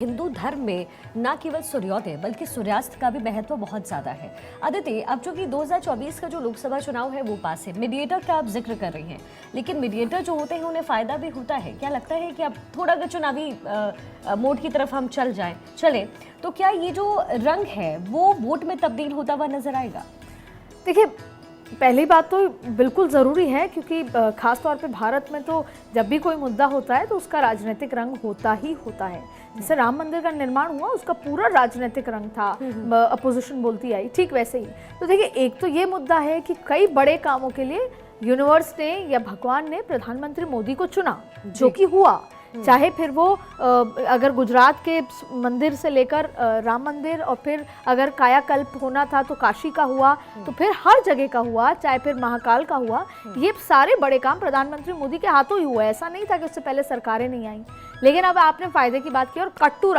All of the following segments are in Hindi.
हिंदू धर्म में न केवल सूर्योदय बल्कि सूर्यास्त का भी महत्व बहुत ज्यादा है। अदिति, अब जो कि 2024 का जो लोकसभा चुनाव है वो पास है, मीडिएटर का आप जिक्र कर रही हैं, लेकिन मीडिएटर जो होते हैं उन्हें फायदा भी होता है। क्या लगता है कि अब थोड़ा अगर चुनावी मोड की तरफ हम चले तो क्या ये जो रंग है वो वोट में तब्दील होता हुआ नजर आएगा? देखिए, पहली बात तो बिल्कुल ज़रूरी है, क्योंकि ख़ास तौर पे भारत में तो जब भी कोई मुद्दा होता है तो उसका राजनीतिक रंग होता ही होता है। जैसे राम मंदिर का निर्माण हुआ, उसका पूरा राजनीतिक रंग था, अपोजिशन बोलती आई, ठीक वैसे ही। तो देखिए, एक तो ये मुद्दा है कि कई बड़े कामों के लिए यूनिवर्स ने या भगवान ने प्रधानमंत्री मोदी को चुना, जो कि हुआ। चाहे फिर वो अगर गुजरात के मंदिर से लेकर राम मंदिर, और फिर अगर कायाकल्प होना था तो काशी का हुआ, तो फिर हर जगह का हुआ, चाहे फिर महाकाल का हुआ। ये सारे बड़े काम प्रधानमंत्री मोदी के हाथों ही हुआ। ऐसा नहीं था कि उससे पहले सरकारें नहीं आई। लेकिन अब आपने फायदे की बात की, और कट्टू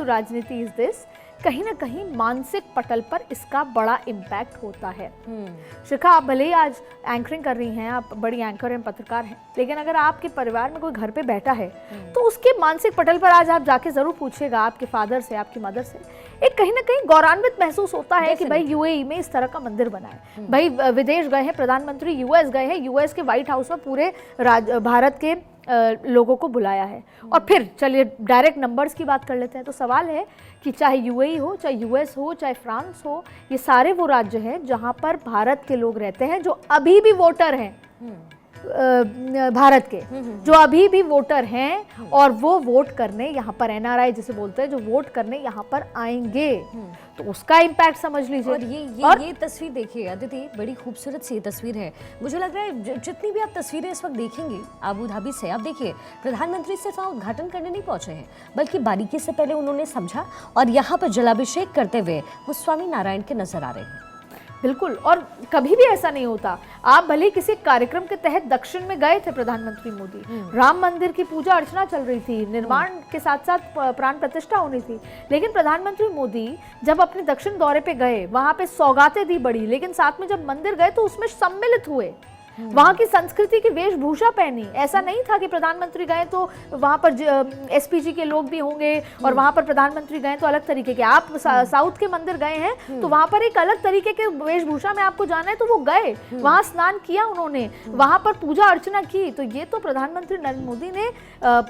राजनीति इज दिस, कहीं ना कहीं मानसिक पटल पर इसका बड़ा इम्पैक्ट होता है। शिखा, आप भले ही आज एंकरिंग कर रही हैं, आप बड़ी एंकर हैं, पत्रकार हैं, लेकिन अगर आपके परिवार में कोई घर पे बैठा है तो उसके मानसिक पटल पर आज आप जाके जरूर पूछिएगा आपके फादर से, आपकी मदर से, एक कहीं ना कहीं गौरवान्वित महसूस होता है कि भाई यूएई में इस तरह का मंदिर बना है। भाई विदेश गए हैं प्रधानमंत्री, यूएस गए हैं, यूएस के व्हाइट हाउस में पूरे भारत के लोगों को बुलाया है। और फिर चलिए डायरेक्ट नंबर्स की बात कर लेते हैं। तो सवाल है कि चाहे यूएई हो, चाहे यूएस हो, चाहे फ्रांस हो, ये सारे वो राज्य हैं जहां पर भारत के लोग रहते हैं, जो अभी भी वोटर हैं, भारत के जो अभी भी वोटर हैं, और वो वोट करने यहाँ पर, एनआरआई जिसे बोलते हैं, जो वोट करने यहाँ पर आएंगे, तो उसका इम्पैक्ट समझ लीजिए। और ये तस्वीर देखिए अदिति, बड़ी खूबसूरत सी तस्वीर है। मुझे लग रहा है जितनी भी आप तस्वीरें इस वक्त देखेंगी अबू धाबी से, आप देखिए प्रधानमंत्री सिर्फ वहाँ उद्घाटन करने नहीं पहुंचे हैं, बल्कि बारीकी से पहले उन्होंने समझा, और यहाँ पर जलाभिषेक करते हुए वो स्वामी नारायण के नजर आ रहे हैं। बिल्कुल, और कभी भी ऐसा नहीं होता। आप भले किसी कार्यक्रम के तहत दक्षिण में गए थे प्रधानमंत्री मोदी, राम मंदिर की पूजा अर्चना चल रही थी, निर्माण के साथ साथ प्राण प्रतिष्ठा होनी थी, लेकिन प्रधानमंत्री मोदी जब अपने दक्षिण दौरे पे गए, वहां पे सौगातें दी बड़ी, लेकिन साथ में जब मंदिर गए तो उसमें सम्मिलित हुए, वहां की संस्कृति की वेशभूषा पहनी। ऐसा नहीं था कि प्रधानमंत्री गए तो वहां पर एसपीजी के लोग भी होंगे, और वहां पर प्रधानमंत्री गए तो अलग तरीके के। आप साउथ के मंदिर गए हैं तो वहां पर एक अलग तरीके के वेशभूषा में आपको जाना है, तो वो गए, वहां स्नान किया उन्होंने, वहां पर पूजा अर्चना की। तो ये तो प्रधानमंत्री नरेंद्र मोदी ने,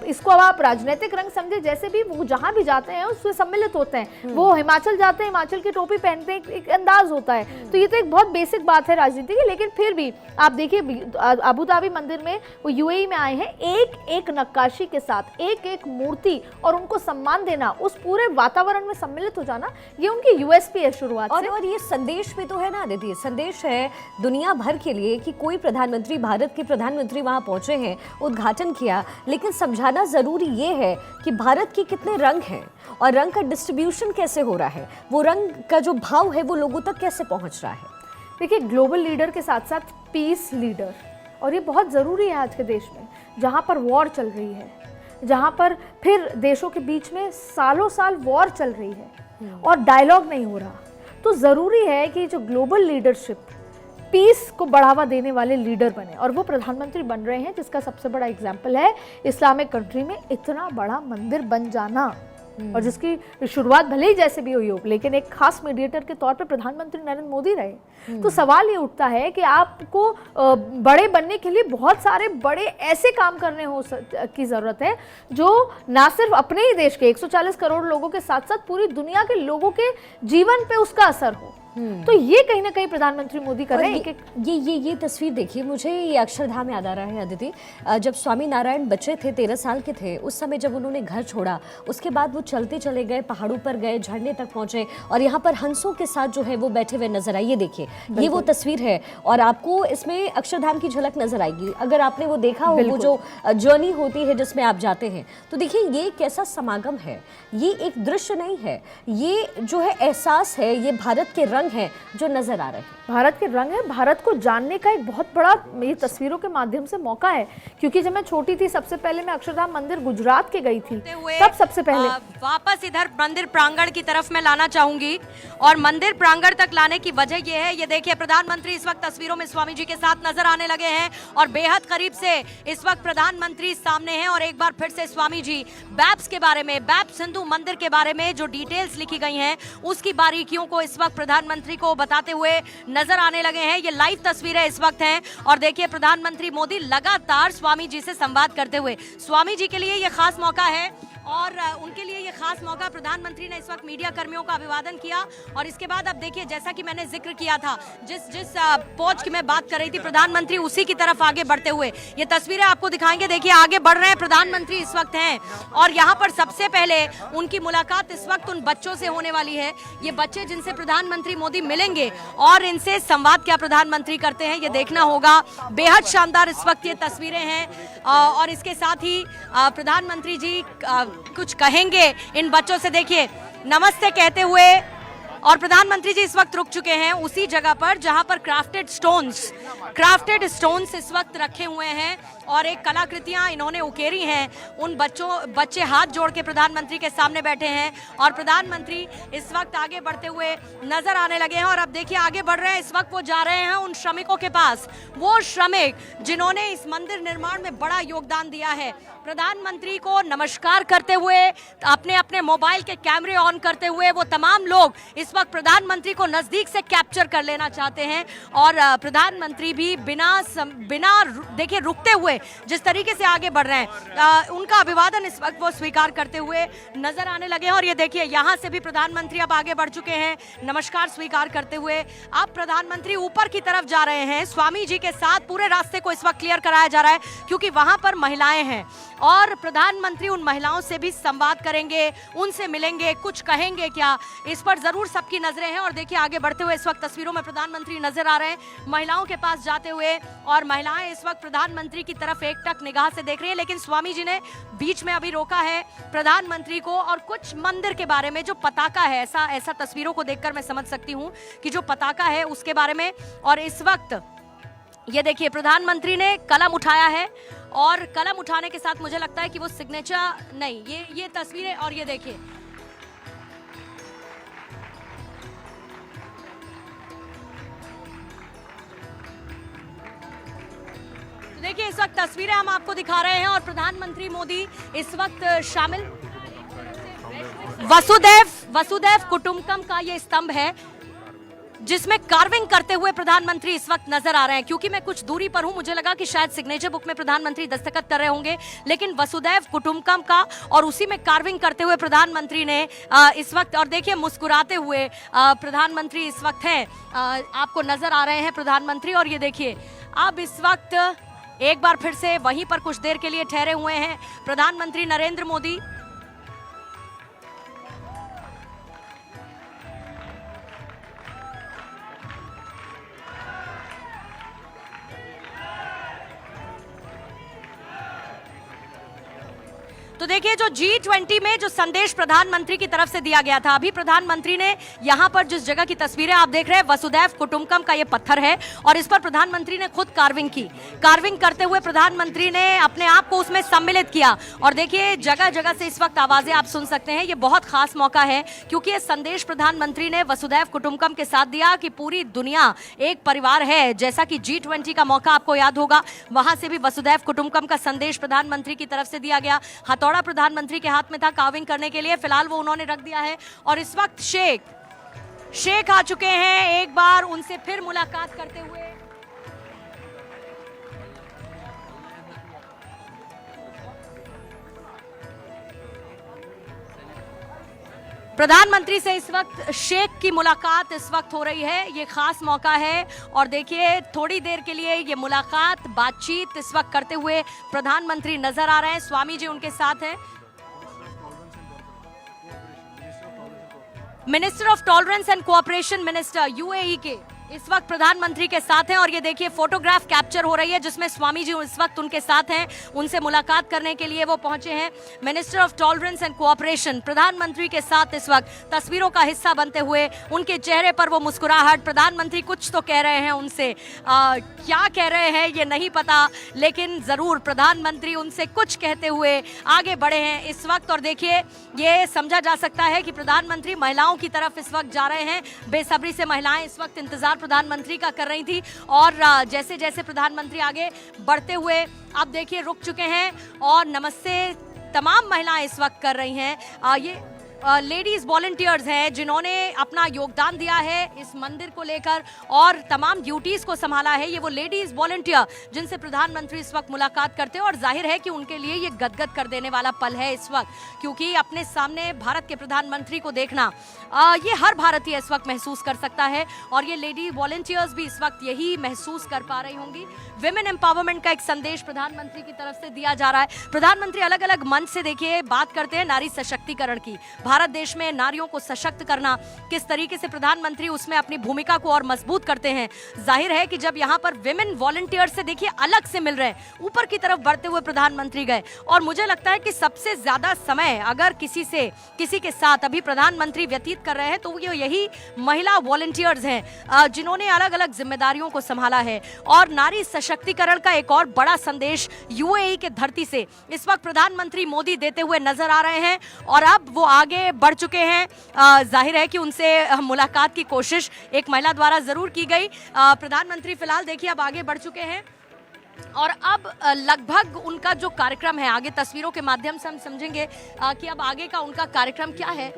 इसको अब आप राजनीतिक रंग समझे, जैसे भी वो जहां भी जाते हैं उससे सम्मिलित होते हैं। वो हिमाचल जाते हैं, हिमाचल की टोपी पहनते हैं, एक अंदाज होता है। तो ये तो एक बहुत बेसिक बात है राजनीति की। लेकिन फिर भी आप देखिए, अबू धाबी मंदिर में वो यूएई में आए हैं, एक एक नक्काशी के साथ, एक एक मूर्ति, और उनको सम्मान देना, उस पूरे वातावरण में सम्मिलित हो जाना, ये उनकी यूएसपी है शुरुआत से। और ये संदेश भी तो है ना अदिति, संदेश है दुनिया भर के लिए कि कोई प्रधानमंत्री, भारत के प्रधानमंत्री वहां पहुंचे हैं, उद्घाटन किया, लेकिन समझाना जरूरी ये है कि भारत के कितने रंग हैं और रंग का डिस्ट्रीब्यूशन कैसे हो रहा है, वो रंग का जो भाव है वो लोगों तक कैसे पहुंच रहा है। देखिए, ग्लोबल लीडर के साथ साथ पीस लीडर, और ये बहुत ज़रूरी है आज के देश में, जहाँ पर वॉर चल रही है, जहाँ पर फिर देशों के बीच में सालों साल वॉर चल रही है और डायलॉग नहीं हो रहा। तो ज़रूरी है कि जो ग्लोबल लीडरशिप, पीस को बढ़ावा देने वाले लीडर बने, और वो प्रधानमंत्री बन रहे हैं, जिसका सबसे बड़ा एग्जाम्पल है इस्लामिक कंट्री में इतना बड़ा मंदिर बन जाना, और जिसकी शुरुआत भले ही जैसे भी हुई हो, लेकिन एक खास मीडिएटर के तौर पे प्रधानमंत्री नरेंद्र मोदी रहे। तो सवाल ये उठता है कि आपको बड़े बनने के लिए बहुत सारे बड़े ऐसे काम करने की जरूरत है, जो ना सिर्फ अपने ही देश के 140 करोड़ लोगों के साथ साथ पूरी दुनिया के लोगों के जीवन पे उसका असर हो। तो ये कहीं ना कहीं प्रधानमंत्री मोदी कर रहे हैं। ये तस्वीर देखिए, मुझे ये अक्षरधाम याद आ रहा है अदिति। जब स्वामी नारायण बच्चे थे, 13 साल के थे, उस समय जब उन्होंने घर छोड़ा, उसके बाद वो चलते चले गए, पहाड़ों पर गए, झरने तक पहुंचे, और यहाँ पर हंसों के साथ जो है वो बैठे हुए नजर आए। ये देखिए, ये वो तस्वीर है, और आपको इसमें अक्षरधाम की झलक नजर आएगी अगर आपने वो देखा हो, वो जो जर्नी होती है जिसमें आप जाते हैं। तो देखिए, ये कैसा समागम है, ये एक दृश्य नहीं है, ये जो है एहसास है, ये भारत के रंग हैं जो नजर आ रहे हैं। भारत के रंग है, भारत को जानने का एक बहुत बड़ा ये तस्वीरों के माध्यम से मौका है। क्योंकि जब मैं छोटी थी, सबसे पहले मैं अक्षरधाम मंदिर गुजरात के गई थी, तब सबसे पहले वापस इधर मंदिर प्रांगण की तरफ मैं लाना चाहूंगी। और मंदिर प्रांगण तक लाने की वजह यह है, ये देखिए प्रधानमंत्री इस वक्त तस्वीरों में स्वामी जी के साथ नजर आने लगे हैं और बेहद करीब से इस वक्त प्रधानमंत्री सामने हैं। और एक बार फिर से स्वामी जी बैप्स के बारे में, बैप्स हिंदू मंदिर के बारे में जो डिटेल्स लिखी गई हैं उसकी बारीकियों को इस वक्त प्रधानमंत्री को बताते हुए नजर आने लगे हैं। ये लाइव तस्वीरें इस वक्त हैं और देखिए प्रधानमंत्री मोदी लगातार स्वामी जी से संवाद करते हुए, स्वामी जी के लिए ये खास मौका है और उनके लिए ये खास मौका। प्रधानमंत्री ने इस वक्त मीडिया कर्मियों का अभिवादन किया और इसके बाद अब देखिए, जैसा कि मैंने जिक्र किया था, जिस पहुंच की मैं बात कर रही थी, प्रधानमंत्री उसी की तरफ आगे बढ़ते हुए ये तस्वीरें आपको दिखाएंगे। देखिए आगे बढ़ रहे हैं प्रधानमंत्री इस वक्त हैं और यहाँ पर सबसे पहले उनकी मुलाकात इस वक्त उन बच्चों से होने वाली है। ये बच्चे जिनसे प्रधानमंत्री मोदी मिलेंगे और इनसे संवाद क्या प्रधानमंत्री करते हैं, ये देखना होगा। बेहद शानदार इस वक्त ये तस्वीरें हैं और इसके साथ ही प्रधानमंत्री जी कुछ कहेंगे इन बच्चों से। देखिए नमस्ते कहते हुए और प्रधानमंत्री जी इस वक्त रुक चुके हैं उसी जगह पर जहां पर क्राफ्टेड स्टोन्स इस वक्त रखे हुए हैं और एक कलाकृतियां इन्होंने उकेरी हैं। उन बच्चे हाथ जोड़ के प्रधानमंत्री के सामने बैठे हैं और प्रधानमंत्री इस वक्त आगे बढ़ते हुए नजर आने लगे हैं। और अब देखिए आगे बढ़ रहे हैं, इस वक्त वो जा रहे हैं उन श्रमिकों के पास, वो श्रमिक जिन्होंने इस मंदिर निर्माण में बड़ा योगदान दिया है। प्रधानमंत्री को नमस्कार करते हुए, अपने अपने मोबाइल के कैमरे ऑन करते हुए वो तमाम लोग इस वक्त प्रधानमंत्री को नजदीक से कैप्चर कर लेना चाहते हैं और प्रधानमंत्री भी बिना देखिए रुकते हुए जिस तरीके से आगे बढ़ रहे हैं, उनका अभिवादन इस वक्त वो स्वीकार करते हुए नजर आने लगे हैं। और ये देखिए यहां से भी प्रधानमंत्री अब आगे बढ़ चुके हैं नमस्कार स्वीकार करते हुए। अब प्रधानमंत्री ऊपर की तरफ जा रहे हैं स्वामी जी के साथ। पूरे रास्ते को इस वक्त क्लियर कराया जा रहा है क्योंकि वहां पर महिलाएं हैं और प्रधानमंत्री उन महिलाओं से भी संवाद करेंगे, उनसे मिलेंगे, कुछ कहेंगे क्या, इस पर जरूर सबकी नजरें हैं। और देखिए आगे बढ़ते हुए इस वक्त तस्वीरों में प्रधानमंत्री नजर आ रहे हैं महिलाओं के पास जाते हुए और महिलाएं इस वक्त प्रधानमंत्री की तरफ एकटक निगाह से देख रही है। लेकिन स्वामी जी ने बीच में अभी रोका है प्रधानमंत्री को और कुछ मंदिर के बारे में जो पताका है, ऐसा तस्वीरों को देखकर मैं समझ सकती हूँ कि जो पताका है उसके बारे में। और इस वक्त ये देखिए प्रधानमंत्री ने कलम उठाया है और कलम उठाने के साथ मुझे लगता है कि वो सिग्नेचर नहीं, ये तस्वीरें और ये देखिए देखिए इस वक्त तस्वीरें हम आपको दिखा रहे हैं और प्रधानमंत्री मोदी इस वक्त शामिल वसुदैव कुटुंबकम का ये स्तंभ है जिसमें कार्विंग करते हुए प्रधानमंत्री इस वक्त नजर आ रहे हैं। क्योंकि मैं कुछ दूरी पर हूं, मुझे लगा कि शायद सिग्नेचर बुक में प्रधानमंत्री दस्तखत कर रहे होंगे, लेकिन वसुदैव कुटुंबकम का और उसी में कार्विंग करते हुए प्रधानमंत्री ने इस वक्त, और देखिए मुस्कुराते हुए प्रधानमंत्री इस वक्त हैं, आपको नजर आ रहे हैं प्रधानमंत्री। और ये देखिए अब इस वक्त एक बार फिर से वहीं पर कुछ देर के लिए ठहरे हुए हैं प्रधानमंत्री नरेंद्र मोदी। तो देखिए जो G20 में जो संदेश प्रधानमंत्री की तरफ से दिया गया था, अभी प्रधानमंत्री ने यहाँ पर जिस जगह की तस्वीरें आप देख रहे हैं, वसुदैव कुटुंबकम का ये पत्थर है और इस पर प्रधानमंत्री ने खुद कार्विंग की। कार्विंग करते हुए प्रधानमंत्री ने अपने आप को उसमें सम्मिलित किया और देखिए जगह जगह से इस वक्त आवाजें आप सुन सकते हैं। ये बहुत खास मौका है क्योंकि ये संदेश प्रधानमंत्री ने वसुदैव कुटुंबकम के साथ दिया कि पूरी दुनिया एक परिवार है। जैसा कि G20 का मौका आपको याद होगा, वहां से भी वसुदैव कुटुंबकम का संदेश प्रधानमंत्री की तरफ से दिया गया। हथौड़ा प्रधानमंत्री के हाथ में था कार्विंग करने के लिए, फिलहाल वो उन्होंने रख दिया है। और इस वक्त शेख आ चुके हैं, एक बार उनसे फिर मुलाकात करते हुए। प्रधानमंत्री से इस वक्त शेख की मुलाकात इस वक्त हो रही है, ये खास मौका है। और देखिए थोड़ी देर के लिए ये मुलाकात, बातचीत इस वक्त करते हुए प्रधानमंत्री नजर आ रहे हैं। स्वामी जी उनके साथ हैं। Minister of tolerance and cooperation minister UAE के इस वक्त प्रधानमंत्री के साथ हैं और ये देखिए फोटोग्राफ कैप्चर हो रही है जिसमें स्वामी जी इस वक्त उनके साथ हैं। उनसे मुलाकात करने के लिए वो पहुंचे हैं। Minister of tolerance and cooperation प्रधानमंत्री के साथ इस वक्त तस्वीरों का हिस्सा बनते हुए, उनके चेहरे पर वो मुस्कुराहट। प्रधानमंत्री कुछ तो कह रहे हैं उनसे, क्या कह रहे हैं ये नहीं पता, लेकिन जरूर प्रधानमंत्री उनसे कुछ कहते हुए आगे बढ़े हैं इस वक्त। और देखिए ये समझा जा सकता है कि प्रधानमंत्री महिलाओं की तरफ इस वक्त जा रहे हैं। बेसब्री से महिलाएं इस वक्त इंतजार प्रधानमंत्री का कर रही थी और जैसे जैसे प्रधानमंत्री आगे बढ़ते हुए अब देखिए रुक चुके हैं और नमस्ते तमाम महिलाएं इस वक्त कर रही हैं। ये लेडीज वॉलंटियर्स हैं जिन्होंने अपना योगदान दिया है इस मंदिर को लेकर और तमाम ड्यूटीज को संभाला है। ये वो लेडीज वॉलंटियर जिनसे प्रधानमंत्री इस वक्त मुलाकात करते हैं और जाहिर है कि उनके लिए ये गदगद कर देने वाला पल है इस वक्त, क्योंकि अपने सामने भारत के प्रधानमंत्री को देखना ये हर भारतीय इस वक्त महसूस कर सकता है और ये लेडी वॉलंटियर्स भी इस वक्त यही महसूस कर पा रही होंगी। विमेन एम्पावरमेंट का एक संदेश प्रधानमंत्री की तरफ से दिया जा रहा है। प्रधानमंत्री अलग अलग मंच से देखिए बात करते हैं नारी सशक्तिकरण की। भारत देश में नारियों को सशक्त करना, किस तरीके से प्रधानमंत्री उसमें अपनी भूमिका को और मजबूत करते हैं। जाहिर है कि जब यहाँ पर विमेन वॉलंटियर से देखिए अलग से मिल रहे हैं, ऊपर की तरफ बढ़ते हुए प्रधानमंत्री गए और मुझे लगता है कि सबसे ज्यादा समय अगर किसी के साथ अभी प्रधानमंत्री व्यतीत कर रहे हैं तो ये यही महिला वॉलंटियर्स हैं जिन्होंने अलग अलग जिम्मेदारियों को संभाला है। और नारी सशक्तिकरण का एक और बड़ा संदेश यूएई के धरती से इस वक्त प्रधानमंत्री मोदी देते हुए नजर आ रहे हैं और अब वो आगे बढ़ चुके हैं। जाहिर है कि उनसे मुलाकात की कोशिश एक महिला द्वारा जरूर की गई। प्रधानमंत्री फिलहाल देखिए अब आगे बढ़ चुके हैं और अब लगभग उनका जो कार्यक्रम है, आगे तस्वीरों के माध्यम से हम समझेंगे कि अब आगे का उनका कार्यक्रम क्या है।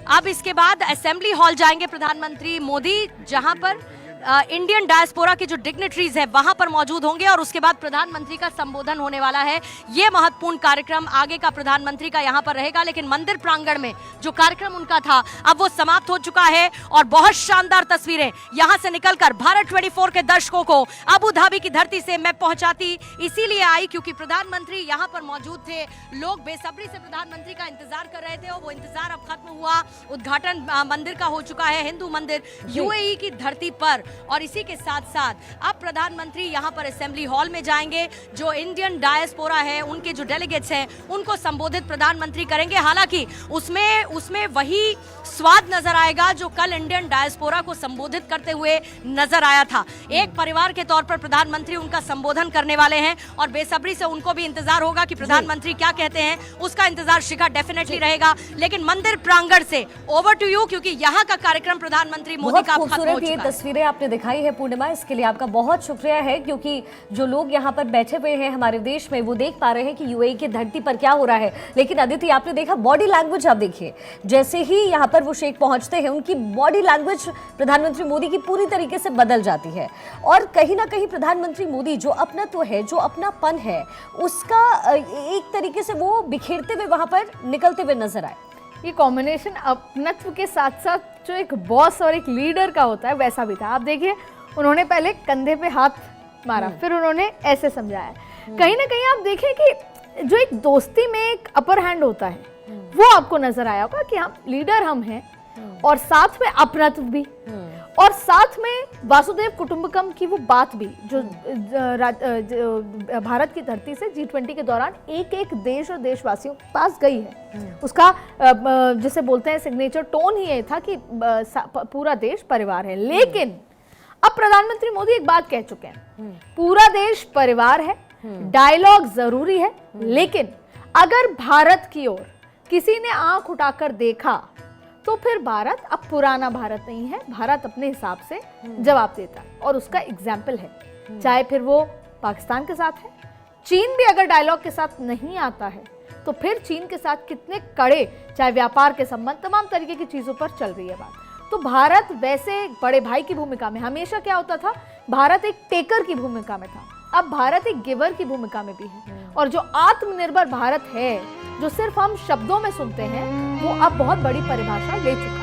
अब इसके बाद असेंबली हॉल जाएंगे प्रधानमंत्री मोदी, जहां पर इंडियन डायस्पोरा के जो डिग्निटरीज है वहां पर मौजूद होंगे और उसके बाद प्रधानमंत्री का संबोधन होने वाला है। ये महत्वपूर्ण कार्यक्रम आगे का प्रधानमंत्री का यहां पर रहेगा, लेकिन मंदिर प्रांगण में जो कार्यक्रम उनका था अब वो समाप्त हो चुका है और बहुत शानदार तस्वीरें यहां से निकलकर भारत 24 के दर्शकों को अबू धाबी की धरती से मैं पहुंचाती इसीलिए आई क्योंकि प्रधानमंत्री यहां पर मौजूद थे। लोग बेसब्री से प्रधानमंत्री का इंतजार कर रहे थे और वो इंतजार अब खत्म हुआ। उद्घाटन मंदिर का हो चुका है, हिंदू मंदिर यूएई की धरती पर। और इसी के साथ साथ अब प्रधानमंत्री यहां पर असेंबली हॉल में जाएंगे। जो इंडियन डायस्पोरा है, उनके जो डेलीगेट्स हैं, उनको संबोधित प्रधानमंत्री करेंगे। हालांकि उसमें वही स्वाद नजर आएगा जो कल इंडियन डायस्पोरा को संबोधित करते हुए नजर आया था। एक परिवार के तौर पर प्रधानमंत्री उनका संबोधन करने वाले हैं और बेसब्री से उनको भी इंतजार होगा कि प्रधानमंत्री क्या कहते हैं। उसका इंतजार शिखा डेफिनेटली रहेगा। लेकिन मंदिर प्रांगण से ओवर टू यू, क्योंकि यहाँ का कार्यक्रम प्रधानमंत्री मोदी का खत्म हो चुका है। तस्वीरें आपने दिखाई है पूर्णिमा, इसके लिए आपका बहुत शुक्रिया है, क्योंकि जो लोग यहाँ पर बैठे हुए हैं हमारे देश में वो देख पा रहे हैं कि यूएई की धरती पर क्या हो रहा है। लेकिन अदिति, आपने देखा बॉडी लैंग्वेज, आप देखिए जैसे ही यहाँ पर वो शेख पहुंचते हैं उनकी बॉडी लैंग्वेज प्रधानमंत्री मोदी की पूरी तरीके से बदल जाती है और कहीं ना कहीं प्रधानमंत्री मोदी जो अपनत्व है, जो अपनापन है, उसका एक तरीके से वो बिखेरते हुए वहां पर निकलते हुए नजर आए। ये कॉम्बिनेशन अपनत्व के साथ साथ जो एक बॉस और एक लीडर का होता है वैसा भी था। आप देखिए उन्होंने पहले कंधे पे हाथ मारा, फिर उन्होंने ऐसे समझाया। कहीं ना कहीं आप देखें कि जो एक दोस्ती में एक अपर हैंड होता है वो आपको नजर आया होगा कि हम लीडर हम हैं और साथ में अपनत्व भी और साथ में वासुदेव कुटुंबकम की वो बात भी जो भारत की धरती से G20 के दौरान एक एक देश और देशवासियों के पास गई है। उसका जिसे बोलते हैं सिग्नेचर टोन ही ये था कि पूरा देश परिवार है। लेकिन अब प्रधानमंत्री मोदी एक बात कह चुके हैं, पूरा देश परिवार है, डायलॉग जरूरी है, लेकिन अगर भारत की ओर किसी ने आंख उठाकर देखा तो फिर भारत अब पुराना भारत नहीं है। भारत अपने हिसाब से जवाब देता है और उसका एग्जाम्पल है, चाहे फिर वो पाकिस्तान के साथ है। चीन भी अगर डायलॉग के साथ नहीं आता है तो फिर चीन के साथ कितने कड़े, चाहे व्यापार के संबंध, तमाम तरीके की चीजों पर चल रही है बात। तो भारत वैसे बड़े भाई की भूमिका में, हमेशा क्या होता था, भारत एक टेकर की भूमिका में था, अब भारत एक गिवर की भूमिका में भी है। और जो आत्मनिर्भर भारत है, जो सिर्फ हम शब्दों में सुनते हैं, वो अब बहुत बड़ी परिभाषा ले चुका है।